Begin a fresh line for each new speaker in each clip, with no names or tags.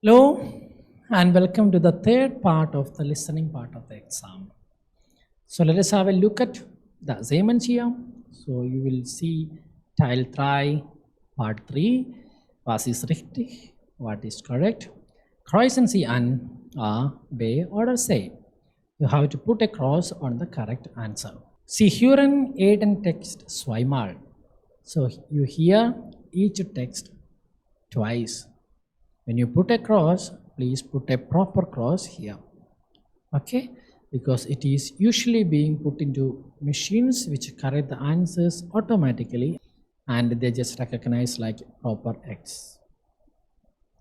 Hello and welcome to the third part of the listening part of the exam. So let us have a look at the assignments here. So you will see Teil 3, Part 3, was ist richtig, what is correct. Kreuzen Sie an A, B oder C. You have to put a cross on the correct answer. Sie hören jeden Text zweimal. So you hear each text twice. When you put a cross, please put a proper cross here. Okay, because it is usually being put into machines which correct the answers automatically and they just recognize like proper X.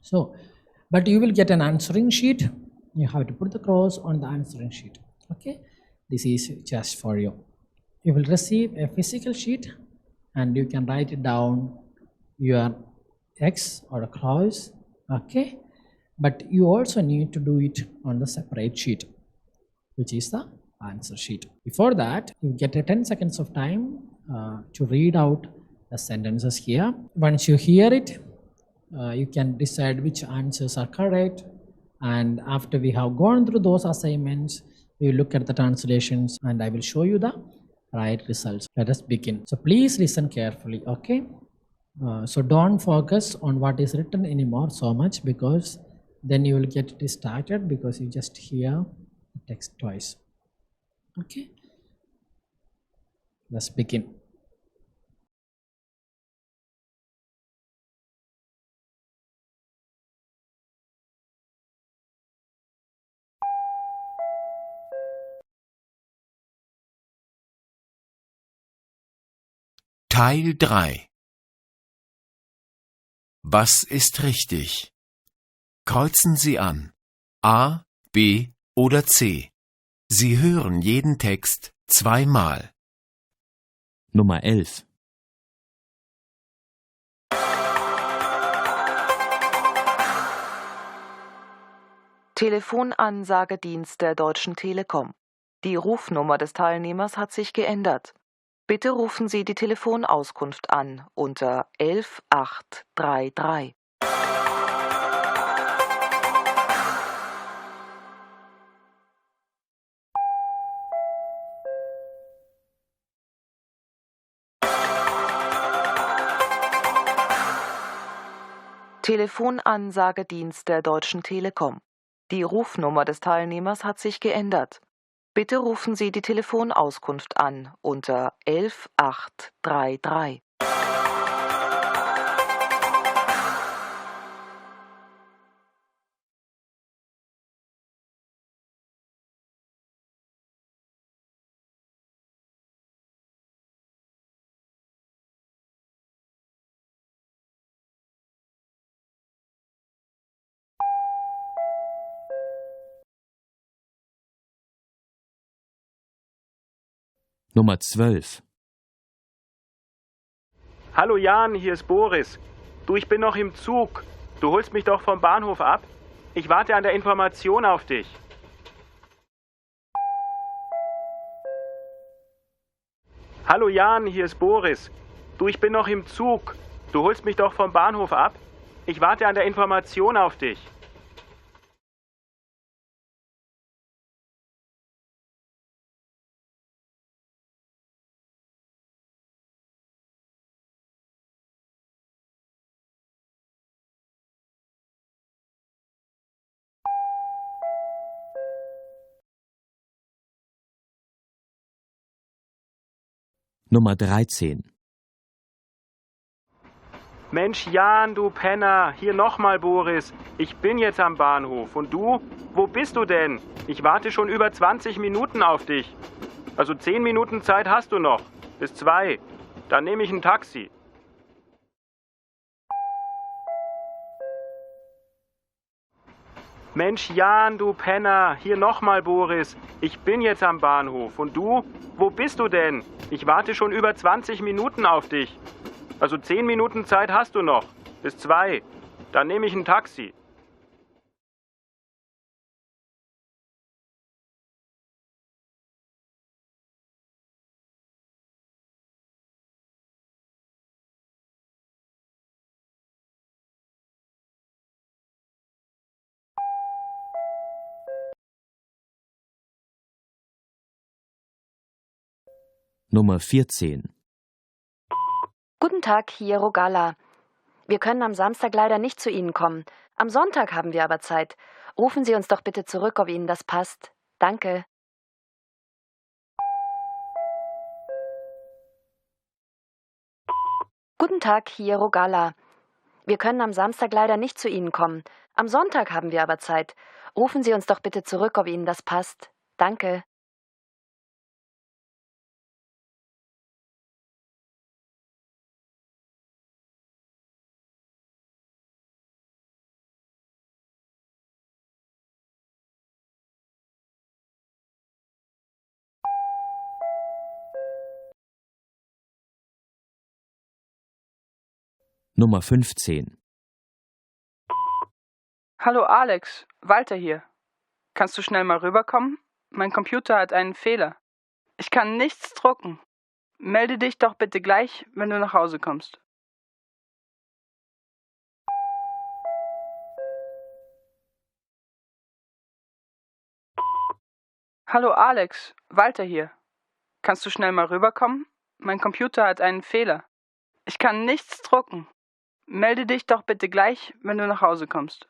So, but you will get an answering sheet. You have to put the cross on the answering sheet. Okay, this is just for you. You will receive a physical sheet and you can write it down your X or a cross. Okay, but you also need to do it on the separate sheet, which is the answer sheet. Before that, you get a 10 seconds of time to read out the sentences here. Once you hear it, you can decide which answers are correct. And after we have gone through those assignments, we look at the translations and I will show you the right results. Let us begin. So please listen carefully, okay? So don't focus on what is written anymore so much because then you will get distracted because you just hear the text twice. Okay, let's begin.
Teil 3. Was ist richtig? Kreuzen Sie an A, B oder C. Sie hören jeden Text zweimal.
Nummer 11.
Telefonansagedienst der Deutschen Telekom. Die Rufnummer des Teilnehmers hat sich geändert. Bitte rufen Sie die Telefonauskunft an unter 11833. Telefonansagedienst der Deutschen Telekom. Die Rufnummer des Teilnehmers hat sich geändert. Bitte rufen Sie die Telefonauskunft an unter 11833.
Nummer 12.
Hallo Jan, hier ist Boris. Du, ich bin noch im Zug. Du holst mich doch vom Bahnhof ab? Ich warte an der Information auf dich. Hallo Jan, hier ist Boris. Du, ich bin noch im Zug. Du holst mich doch vom Bahnhof ab? Ich warte an der Information auf dich.
Nummer 13.
Mensch Jan, du Penner, hier nochmal Boris. Ich bin jetzt am Bahnhof. Und du? Wo bist du denn? Ich warte schon über 20 Minuten auf dich. Also 10 Minuten Zeit hast du noch. Bis 2. Dann nehme ich ein Taxi. Mensch Jan, du Penner, hier nochmal Boris. Ich bin jetzt am Bahnhof. Und du? Wo bist du denn? Ich warte schon über 20 Minuten auf dich. Also 10 Minuten Zeit hast du noch. Bis 2. Dann nehme ich ein Taxi.
Nummer 14.
Guten Tag, hier Rogala. Wir können am Samstag leider nicht zu Ihnen kommen. Am Sonntag haben wir aber Zeit. Rufen Sie uns doch bitte zurück, ob Ihnen das passt. Danke. Guten Tag, hier Rogala. Wir können am Samstag leider nicht zu Ihnen kommen. Am Sonntag haben wir aber Zeit. Rufen Sie uns doch bitte zurück, ob Ihnen das passt. Danke.
Nummer 15.
Hallo Alex, Walter hier. Kannst du schnell mal rüberkommen? Mein Computer hat einen Fehler. Ich kann nichts drucken. Melde dich doch bitte gleich, wenn du nach Hause kommst. Hallo Alex, Walter hier. Kannst du schnell mal rüberkommen? Mein Computer hat einen Fehler. Ich kann nichts drucken. Melde dich doch bitte gleich, wenn du nach Hause kommst.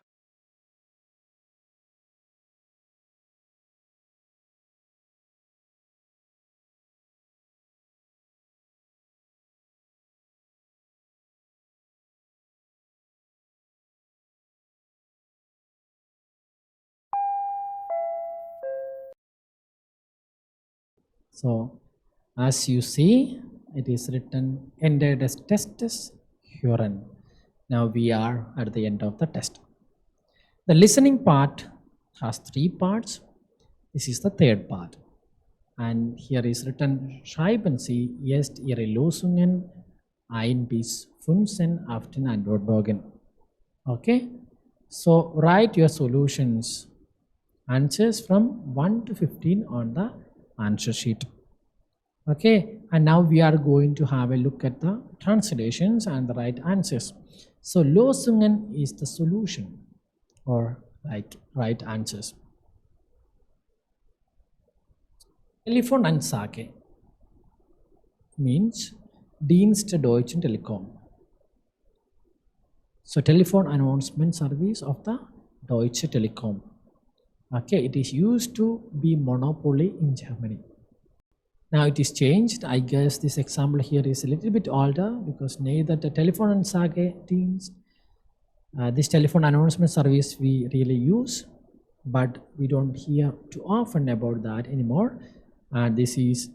So, as you see, it is written ended as testes HÖREN. Now we are at the end of the test. The listening part has 3 parts. This is the 3rd part. And here is written, schreiben Sie jetzt Ihre Lösungen ein bis 15 auf den Antwortbogen. Okay, so write your solutions, answers from 1 to 15 on the answer sheet. Okay, and now we are going to have a look at the translations and the right answers. So Lösungen is the solution or like right answers. Telefonansage means Dienst der Deutschen Telekom. So telephone announcement service of the Deutsche Telekom. Okay, it is used to be monopoly in Germany. Now it is changed. I guess this example here is a little bit older because neither the Telefonansage Dienst, this telephone announcement service we really use, but we don't hear too often about that anymore. This is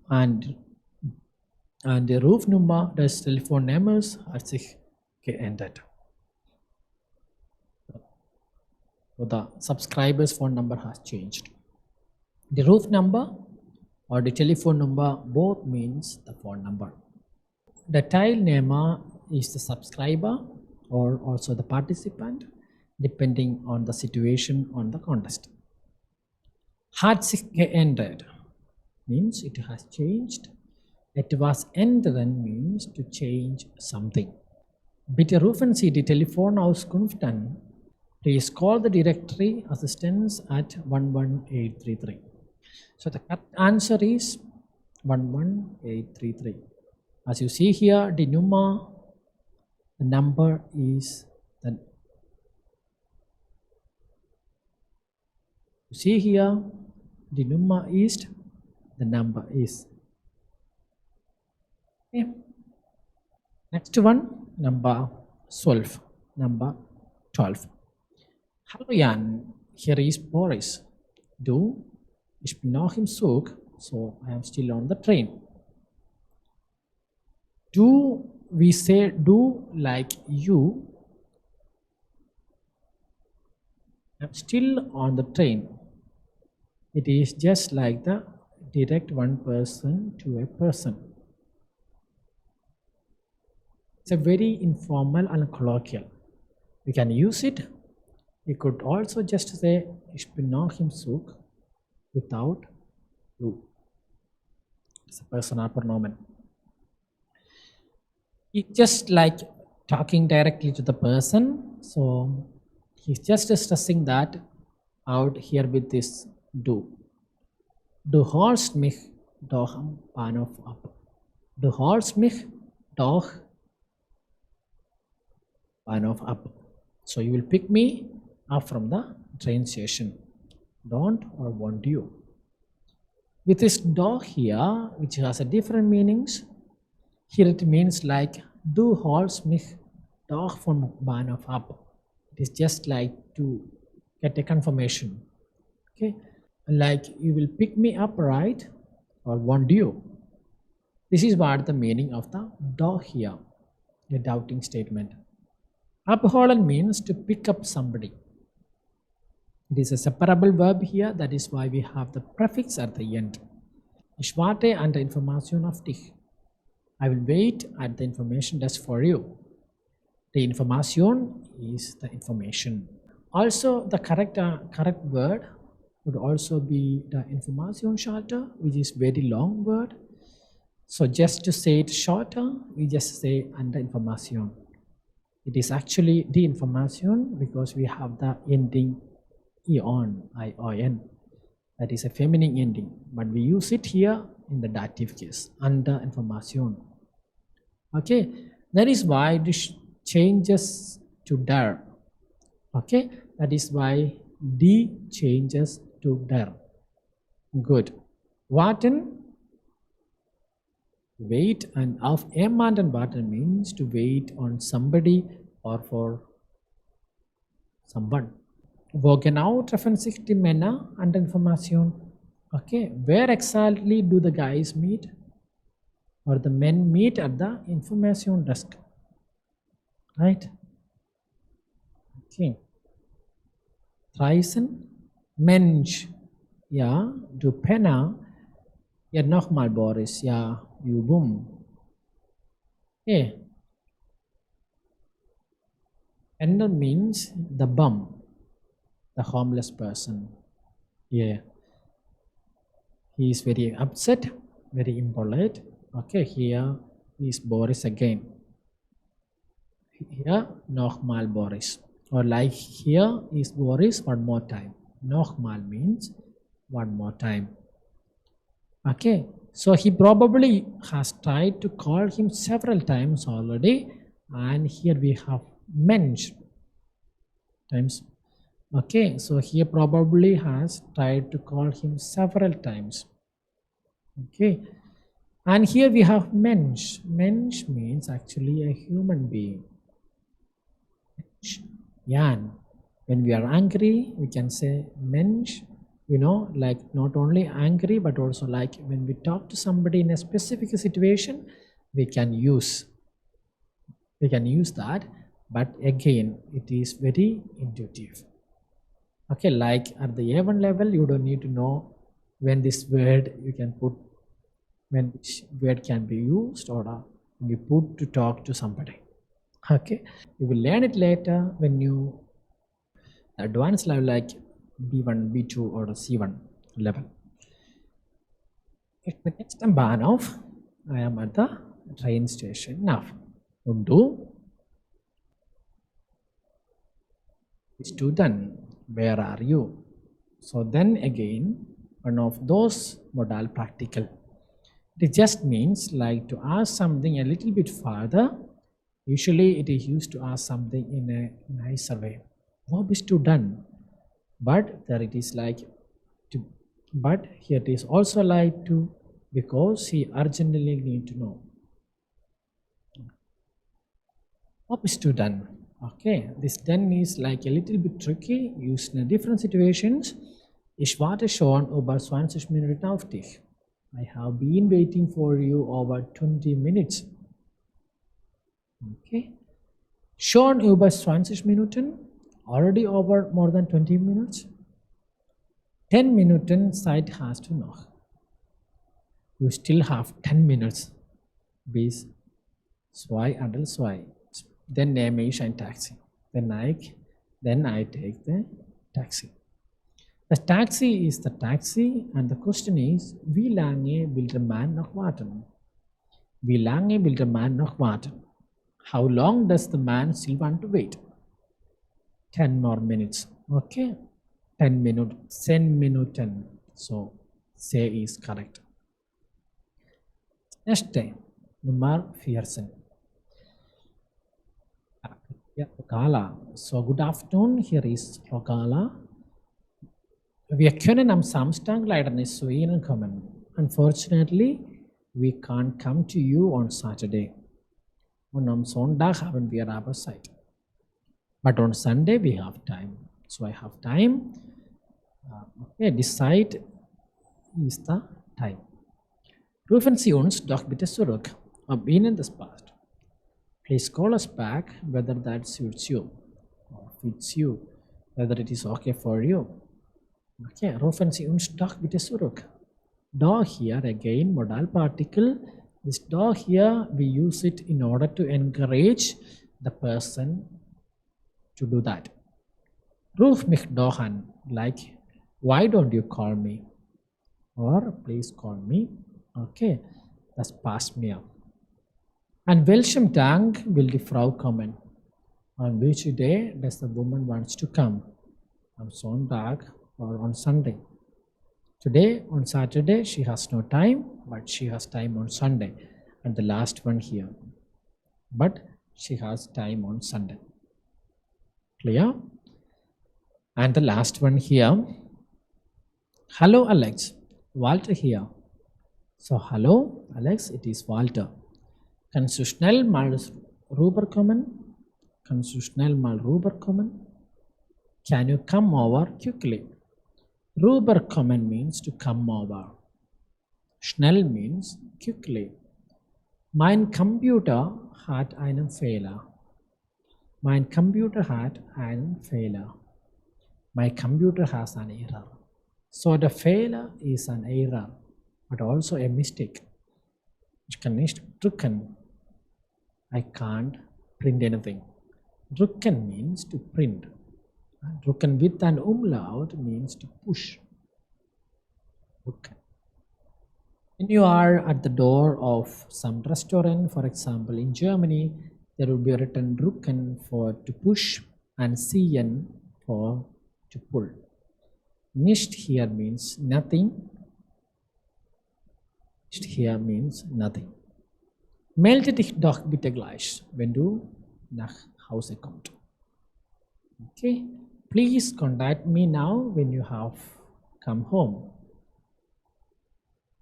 and die Rufnummer des Telefonnummers hat sich geändert. So the subscriber's phone number has changed. The roof number or the telephone number both means the phone number. The teilnehmer is the subscriber or also the participant depending on the situation on the contest. Hat sich geändert means it has changed. Etwas ändern means to change something. Bitte rufen Sie die Telefonauskunft an. Please call the directory assistance at 11833. So the correct answer is 11833. As you see here, the number is the. You see here, the number is the number is. Okay. Next one, number 12. Number 12. Hallo Jan, hier ist Boris. Du? Ich bin noch im Zug, so I am still on the train. Do we say do like you? I'm still on the train. It is just like the direct one person to a person. It's a very informal and colloquial. We can use it. We could also just say ich bin noch im Zug without du. It's a personal pronoun. It's just like talking directly to the person. So he's just stressing that out here with this du. Du hörst mich doch am Bahnhof ab. Du holst mich doch Bahnhof ab. So you will pick me up from the train station. Don't or won't you? With this doch here, which has a different meanings, here it means like du holst mich doch vom Bahnhof ab. It is just like to get a confirmation. Okay, like you will pick me up, right? Or won't you? This is what the meaning of the doch here, a doubting statement. Abholen means to pick up somebody. It is a separable verb here, that is why we have the prefix at the end. Ich warte an der Information auf dich. I will wait at the information desk for you. The information is the information. Also, the correct word would also be the information shorter, which is very long word. So just to say it shorter, we just say under information. It is actually the information because we have the ending ion, ion. That is a feminine ending, but we use it here in the dative case, under information. Okay, that is why this changes to der. Okay, that is why die changes to der. Good. Warten, wait, and auf jemanden warten means to wait on somebody or for someone. Wo genau treffen sich die Männer an der Information? Okay, where exactly do the guys meet or the men meet at the information desk? Right? Okay. Reisen, Mensch, ja, du Penner, ja nochmal Boris, ja, you boom. Okay. Penner means the bum, the homeless person. Yeah. He is very upset, very impolite. Okay, here is Boris again. Here, nochmal Boris. Or like here is Boris one more time. Nochmal means one more time. Okay, so he probably has tried to call him several times already, and here we have Mensch times. Okay, so he probably has tried to call him several times. Okay, and here we have Mensch. Mensch means actually a human being. Jan. When we are angry, we can say Mensch, you know, like not only angry, but also like when we talk to somebody in a specific situation, we can use that, but again, it is very intuitive. Okay, like at the A1 level, you don't need to know when this word you can put, when which word can be used or be put to talk to somebody. Okay, you will learn it later when you advanced level like B1, B2 or C1 level. At the next Bahnhof, I am at the train station now. Und du? Student, where are you? So then again, one of those modal practical. It just means like to ask something a little bit farther. Usually it is used to ask something in a nicer way. What is to done? But there it is like to, but here it is also like to, because he urgently need to know. What is to done? Okay, this done is like a little bit tricky, used in different situations. Ich warte schon über 20 Minuten auf dich. I have been waiting for you over 20 minutes. Okay. Schon über 20 Minuten, already over more than 20 minutes. 10 Minuten Zeit hast du noch. You still have 10 minutes. Bis 2:02. Then nehme ich ein Taxi. Then I take the taxi. The taxi is the taxi, and the question is, wie lange will der Mann noch warten? Wie lange will der Mann noch warten? How long does the man still want to wait? 10 more minutes. Okay, 10 minutes, 10 Minuten. So say is correct. Nächste, Nummer 14. Ja, Rogala. So, good afternoon. Here is Rogala. Wir können am Samstag leider nicht zu Ihnen kommen. Unfortunately, we can't come to you on Saturday. Und am Sonntag haben wir aber Zeit. But on Sunday we have time. So I have time. Okay, this side is the time. Rufen Sie uns doch bitte zurück, ob Ihnen das passt. Please call us back whether that suits you or fits you, whether it is okay for you. Okay, rufen Sie uns doch bitte zurück. Da here again modal particle. This da here we use it in order to encourage the person to do that. Ruf mich doch an, like why don't you call me? Or please call me. Okay, das passt mir. An welchem Tag will die Frau kommen? On which day does the woman wants to come? Am Sonntag or on Sunday? Today on Saturday she has no time, but she has time on Sunday. And the last one here. But she has time on Sunday. Clear? And the last one here. Hello Alex, Walter here. So hello Alex, it is Walter. Kannst du schnell mal rüberkommen? Kannst du schnell mal rüberkommen? Can you come over quickly? Rüberkommen means to come over. Schnell means quickly. Mein Computer hat einen Fehler. Mein Computer hat einen Fehler. My computer has an error. So the failure is an error, but also a mistake. Ich kann nicht drucken. I can't print anything. Drucken means to print. Drucken with an umlaut means to push. Drucken. When you are at the door of some restaurant, for example in Germany, there will be written drucken for to push and ziehen for to pull. Nicht here means nothing. Nicht here means nothing. Melde dich doch bitte gleich, wenn du nach Hause kommst. Okay, please contact me now when you have come home.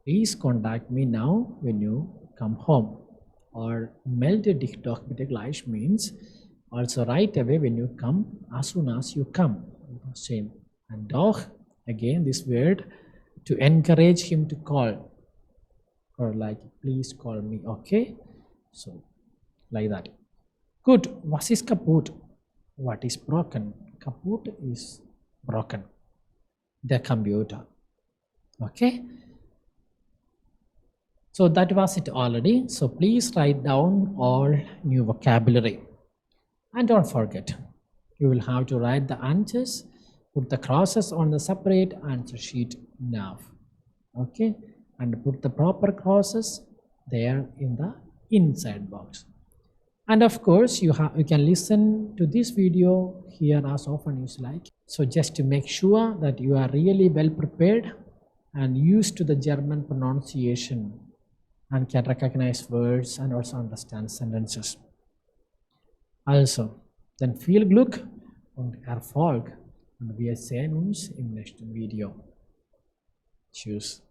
Please contact me now when you come home. Or melde dich doch bitte gleich means also right away when you come, as soon as you come. Same. And doch, again this word to encourage him to call. Or like please call me. Okay, so like that. Good. Was ist kaputt? What is broken? Kaputt is broken. The computer. Okay. So that was it already. So please write down all new vocabulary. And don't forget, you will have to write the answers, put the crosses on the separate answer sheet now. Okay. And put the proper crosses there in the inside box. And of course, you can listen to this video here as often as you like. So just to make sure that you are really well prepared and used to the German pronunciation and can recognize words and also understand sentences. Also, dann viel Glück und Erfolg und wir sehen uns im nächsten Video. Tschüss.